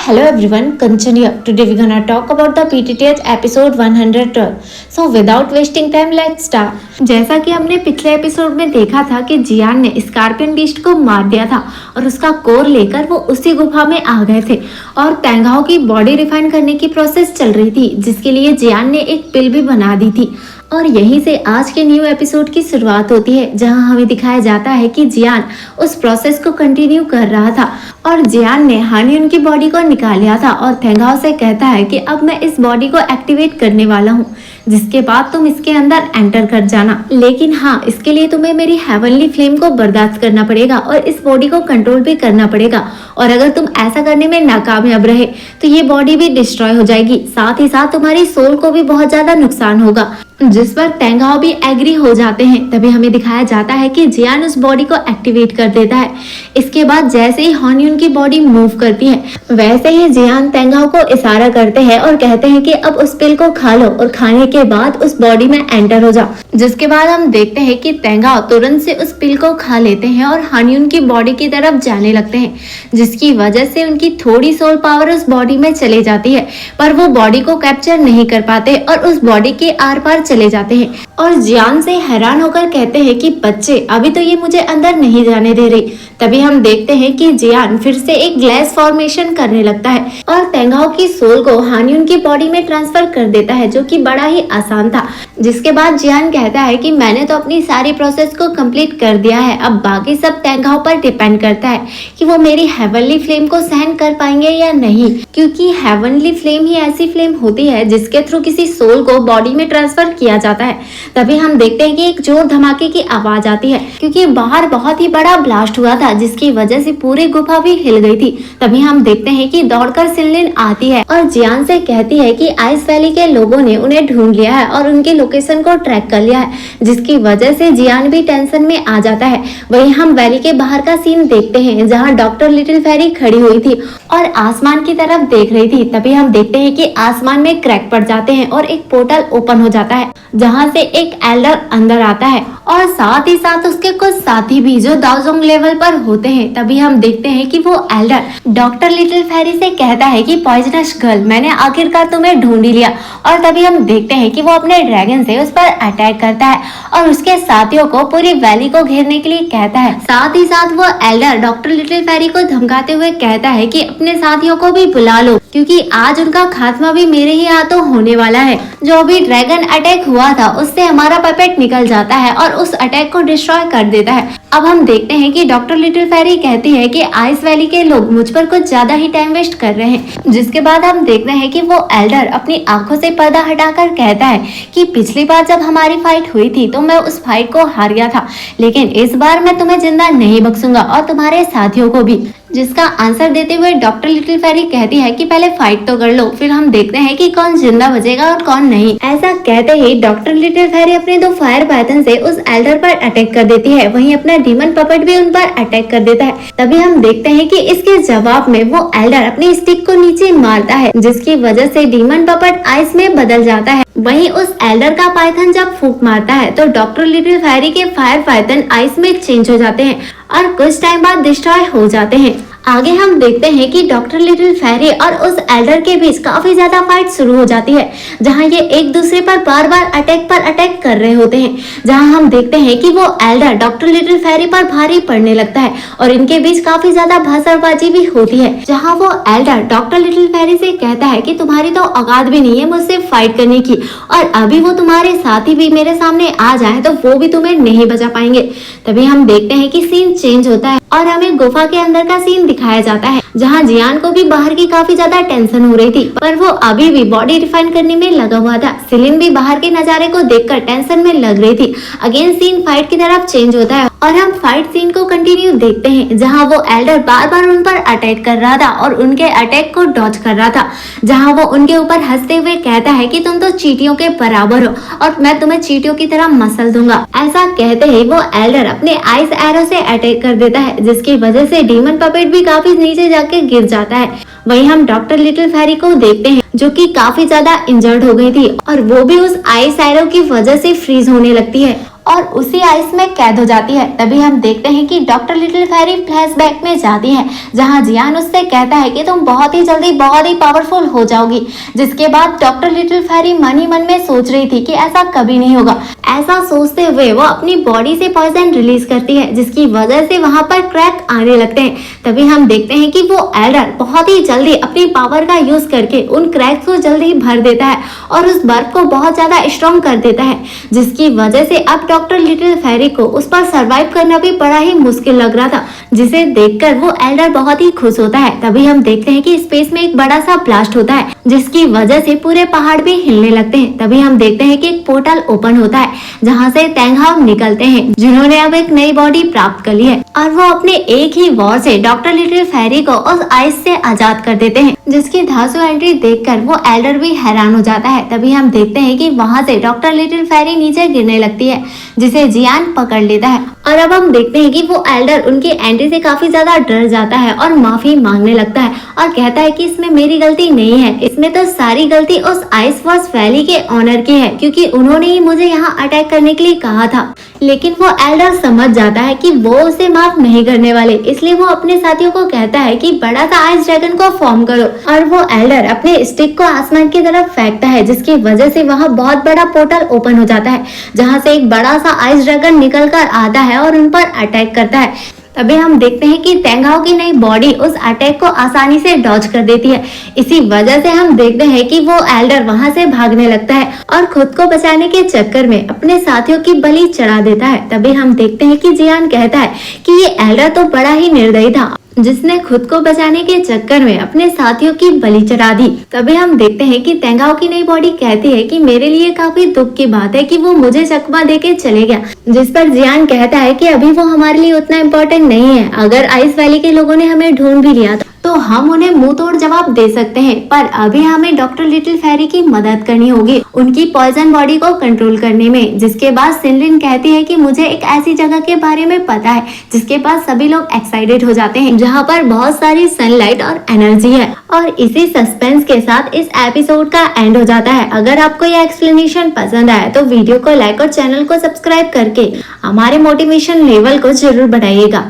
hello everyone, Kanchan here. Today we're gonna talk about the PTTH episode 112. So without wasting time, let's start. जैसा कि हमने पिछले episode में देखा था कि जियान ने स्कॉर्पियन बीस्ट को मार दिया था और उसका कोर लेकर वो उसी गुफा में आ गए थे और पेंगाओ की बॉडी रिफाइन करने की प्रोसेस चल रही थी, जिसके लिए जियान ने एक पिल भी बना दी थी। और यहीं से आज के न्यू एपिसोड की शुरुआत होती है, जहां हमें दिखाया जाता है कि जियान उस प्रोसेस को कंटिन्यू कर रहा था और जियान ने हानियन की बॉडी को निकाल लिया था और पेंगाओ से कहता है कि अब मैं इस बॉडी को एक्टिवेट करने वाला हूँ, जिसके बाद तुम इसके अंदर एंटर कर जाना। लेकिन हाँ, इसके लिए तुम्हें मेरी हेवनली फ्लेम को बर्दाश्त करना पड़ेगा और इस बॉडी को कंट्रोल भी करना पड़ेगा, और अगर तुम ऐसा करने में नाकामयाब रहे तो ये बॉडी भी डिस्ट्रॉय हो जाएगी, साथ ही साथ तुम्हारी सोल को भी बहुत ज्यादा नुकसान होगा। जिस पर पेंगाओ भी एग्री हो जाते हैं। तभी हमें दिखाया जाता है कि जियान उस बॉडी को एक्टिवेट कर देता है। इसके बाद जैसे ही हॉन्यून की बॉडी मूव करती है, वैसे ही जियान पेंगाओ को इशारा करते हैं और कहते हैं कि अब उस पिल को खा लो और खाने के बाद उस बॉडी में एंटर हो जाओ। जिसके बाद हम देखते हैं कि पेंगाओ तुरंत से उस पिल को खा लेते हैं और हॉन्यून की बॉडी की तरफ जाने लगते हैं, जिसकी वजह से उनकी थोड़ी सोल पावर उस बॉडी में चली जाती है, पर वो बॉडी को कैप्चर नहीं कर पाते और उस बॉडी के आर पार चले जाते हैं और जियान से हैरान होकर कहते हैं कि बच्चे, अभी तो ये मुझे अंदर नहीं जाने दे रही। तभी हम देखते हैं कि जियान फिर से एक ग्लास फॉर्मेशन करने लगता है और पेंगाओ की सोल को हानियन की बॉडी में ट्रांसफर कर देता है, जो कि बड़ा ही आसान था। जिसके बाद जियान कहता है कि मैंने तो अपनी सारी प्रोसेस को कंप्लीट कर दिया है, अब बाकी सब पेंगाओ पर डिपेंड करता है कि वो मेरी हेवनली फ्लेम को सहन कर पाएंगे या नहीं, क्योंकि हेवनली फ्लेम ही ऐसी फ्लेम होती है जिसके थ्रू किसी सोल को बॉडी में ट्रांसफर किया जाता है। तभी हम देखते हैं कि एक जोर धमाके की आवाज आती है, क्योंकि बाहर बहुत ही बड़ा ब्लास्ट हुआ था, जिसकी वजह से पूरी गुफा भी हिल गई थी। तभी हम देखते हैं कि दौड़कर सिनलिन आती है और जियान से कहती है कि आइस वैली के लोगों ने उन्हें ढूंढ लिया है और उनके लोकेशन को ट्रैक कर लिया है, जिसकी वजह से जियान भी टेंशन में आ जाता है। वहीं हम वैली के बाहर का सीन देखते हैं, जहाँ डॉक्टर लिटिल फेरी खड़ी हुई थी और आसमान की तरफ देख रही थी। तभी हम देखते हैं कि आसमान में क्रैक पड़ जाते हैं और एक पोर्टल ओपन हो जाता है, जहां से एक एल्डर अंदर आता है और साथ ही साथ उसके कुछ साथी भी जो दाओजोंग लेवल पर होते हैं। तभी हम देखते हैं कि वो एल्डर डॉक्टर लिटिल फेरी से कहता है कि पॉइजनस गर्ल, मैंने आखिरकार तुम्हें ढूंढ ही लिया। और तभी हम देखते हैं कि वो अपने ड्रैगन से उस पर अटैक करता है और उसके साथियों को पूरी वैली को घेरने के लिए कहता है। साथ ही साथ वो एल्डर डॉक्टर लिटिल फेरी को धमकाते हुए कहता है कि अपने साथियों को भी बुला लो, क्योंकि आज उनका खात्मा भी मेरे ही हाथों होने वाला है। जो भी ड्रैगन अटैक हुआ था उससे हमारा पपेट निकल जाता है और उस अटैक को डिस्ट्रॉय कर देता है। अब हम देखते हैं कि डॉक्टर लिटिल फेरी कहती है कि आइस वैली के लोग मुझ पर कुछ ज्यादा ही टाइम वेस्ट कर रहे हैं। जिसके बाद हम देखते हैं कि वो एल्डर अपनी आंखों से पर्दा हटाकर कहता है कि पिछली बार जब हमारी फाइट हुई थी तो मैं उस फाइट को हार गया था, लेकिन इस बार मैं तुम्हें जिंदा नहीं बख्शूंगा और तुम्हारे साथियों को भी। जिसका आंसर देते हुए डॉक्टर लिटिल फेरी कहती है कि पहले फाइट तो कर लो, फिर हम देखते हैं कि कौन जिंदा बचेगा और कौन नहीं। ऐसा कहते ही डॉक्टर लिटिल फेरी अपने 2 फायर पाइथन से उस एल्डर पर अटैक कर देती है, वहीं अपना डीमन पपेट भी उन पर अटैक कर देता है। तभी हम देखते हैं कि इसके जवाब में वो एल्डर अपनी स्टिक को नीचे मारता है, जिसकी वजह से डीमन पपेट आइस में बदल जाता है। वहीं उस एल्डर का पाइथन जब फूंक मारता है तो डॉक्टर लिटिल फेरी के फायर पाइथन आइस में चेंज हो जाते हैं और कुछ टाइम बाद डिस्ट्रॉय हो जाते हैं। आगे हम देखते हैं कि डॉक्टर लिटिल फेरी और उस एल्डर के बीच काफी ज्यादा फाइट शुरू हो जाती है, जहां ये एक दूसरे पर बार बार अटैक कर रहे होते हैं। जहां हम देखते हैं कि वो एल्डर डॉक्टर लिटिल फेरी पर भारी पड़ने लगता है और इनके बीच काफी ज्यादा भाषणबाजी भी होती है, जहां वो एल्डर डॉक्टर लिटिल फेरी से कहता है कि तुम्हारी तो औकात भी नहीं है मुझसे फाइट करने की, और अभी वो तुम्हारे साथी भी मेरे सामने आ जाए तो वो भी तुम्हें नहीं बचा पाएंगे। तभी हम देखते हैं कि सीन चेंज होता है और हमें गुफा के अंदर का सीन दिखाया जाता है, जहां जियान को भी बाहर की काफी ज्यादा टेंशन हो रही थी, पर वो अभी भी बॉडी रिफाइन करने में लगा हुआ था। सिलिन भी बाहर के नजारे को देखकर टेंशन में लग रही थी। अगेन सीन फाइट की तरफ चेंज होता है और हम फाइट सीन को कंटिन्यू देखते हैं, जहां वो एल्डर बार बार उन पर अटैक कर रहा था और उनके अटैक को डॉज कर रहा था, जहां वो उनके ऊपर हंसते हुए कहता है कि तुम तो चींटियों के बराबर हो और मैं तुम्हें चींटियों की तरह मसल दूंगा। ऐसा कहते ही वो एल्डर अपने आइस एरो से अटैक कर देता है, जिसकी वजह से डीमन पपेट भी काफी नीचे जाके गिर जाता है। वहीं हम डॉक्टर लिटिल फेरी को देखते हैं, जो कि काफी ज्यादा इंजर्ड हो गई थी और वो भी उस आइस एरो की वजह से फ्रीज होने लगती है और उसी आइस में कैद हो जाती है। तभी हम देखते हैं कि डॉक्टर लिटिल फेरी फ्लैशबैक में जाती है, जहां जियान उससे कहता है कि तुम बहुत ही जल्दी बहुत ही पावरफुल हो जाओगी। जिसके बाद डॉक्टर लिटिल फेरी मन ही मन में सोच रही थी कि ऐसा कभी नहीं होगा। ऐसा सोचते हुए वो अपनी बॉडी से पॉइजन रिलीज करती है, जिसकी वजह से वहां पर क्रैक आने लगते हैं। तभी हम देखते हैं कि वो एल्डर बहुत ही जल्दी अपनी पावर का यूज करके उन क्रैक्स को जल्दी भर देता है और उस बर्फ को बहुत ज्यादा स्ट्रॉन्ग कर देता है, जिसकी वजह से अब डॉक्टर लिटिल फेरी को उस पर सरवाइव करना भी बड़ा ही मुश्किल लग रहा था, जिसे देखकर वो एल्डर बहुत ही खुश होता है। तभी हम देखते हैं कि स्पेस में एक बड़ा सा ब्लास्ट होता है, जिसकी वजह से पूरे पहाड़ भी हिलने लगते हैं। तभी हम देखते हैं कि एक पोर्टल ओपन होता है, जहां से टैंग हाउ निकलते हैं, जिन्होंने अब एक नई बॉडी प्राप्त कर ली है और वो अपने एक ही वॉर से डॉक्टर लिटिल फेरी को उस आइस से आजाद कर देते हैं, जिसकी धांसू एंट्री देखकर वो एल्डर भी हैरान हो जाता है। तभी हम देखते हैं कि वहां से डॉक्टर लिटिल फेरी नीचे गिरने लगती है, जिसे जियान पकड़ लेता है और अब हम देखते हैं कि वो एल्डर उनकी एंट्री से काफी ज्यादा डर जाता है और माफी मांगने लगता है और कहता है कि इसमें मेरी गलती नहीं है, इसमें तो सारी गलती उस आइस फॉर्स वैली के ऑनर की है, क्योंकि उन्होंने ही मुझे यहाँ अटैक करने के लिए कहा था। लेकिन वो एल्डर समझ जाता है कि वो उसे माफ नहीं करने वाले, इसलिए वो अपने साथियों को कहता है कि बड़ा सा आइस ड्रैगन को फॉर्म करो और वो एल्डर अपने स्टिक को आसमान की तरफ फेंकता है, जिसकी वजह से वहाँ बहुत बड़ा पोर्टल ओपन हो जाता है, जहाँ से एक बड़ा सा आइस ड्रैगन निकल कर आता है और उन पर अटैक करता है। तभी हम देखते हैं कि टैंग हाउ की नई बॉडी उस अटैक को आसानी से डॉज कर देती है। इसी वजह से हम देखते हैं कि वो एल्डर वहां से भागने लगता है और खुद को बचाने के चक्कर में अपने साथियों की बलि चढ़ा देता है। तभी हम देखते हैं कि जियान कहता है कि ये एल्डर तो बड़ा ही निर्दयी था, जिसने खुद को बचाने के चक्कर में अपने साथियों की बलि चढ़ा दी। तभी हम देखते हैं कि टैंग हाउ की नई बॉडी कहती है कि मेरे लिए काफी दुख की बात है कि वो मुझे चकमा देके चले गया, जिस पर जियान कहता है कि अभी वो हमारे लिए उतना इम्पोर्टेंट नहीं है। अगर आइस वैली के लोगों ने हमें ढूंढ भी लिया तो हम उन्हें मुंह तोड़ जवाब दे सकते हैं, पर अभी हमें डॉक्टर लिटिल फेरी की मदद करनी होगी उनकी पॉइजन बॉडी को कंट्रोल करने में। जिसके बाद सिनलिन कहती है कि मुझे एक ऐसी जगह के बारे में पता है जिसके पास सभी लोग एक्साइटेड हो जाते हैं, जहाँ पर बहुत सारी सनलाइट और एनर्जी है। और इसी सस्पेंस के साथ इस एपिसोड का एंड हो जाता है। अगर आपको यह एक्सप्लेनेशन पसंद आया तो वीडियो को लाइक और चैनल को सब्सक्राइब करके हमारे मोटिवेशन लेवल को जरूर बढ़ाइएगा।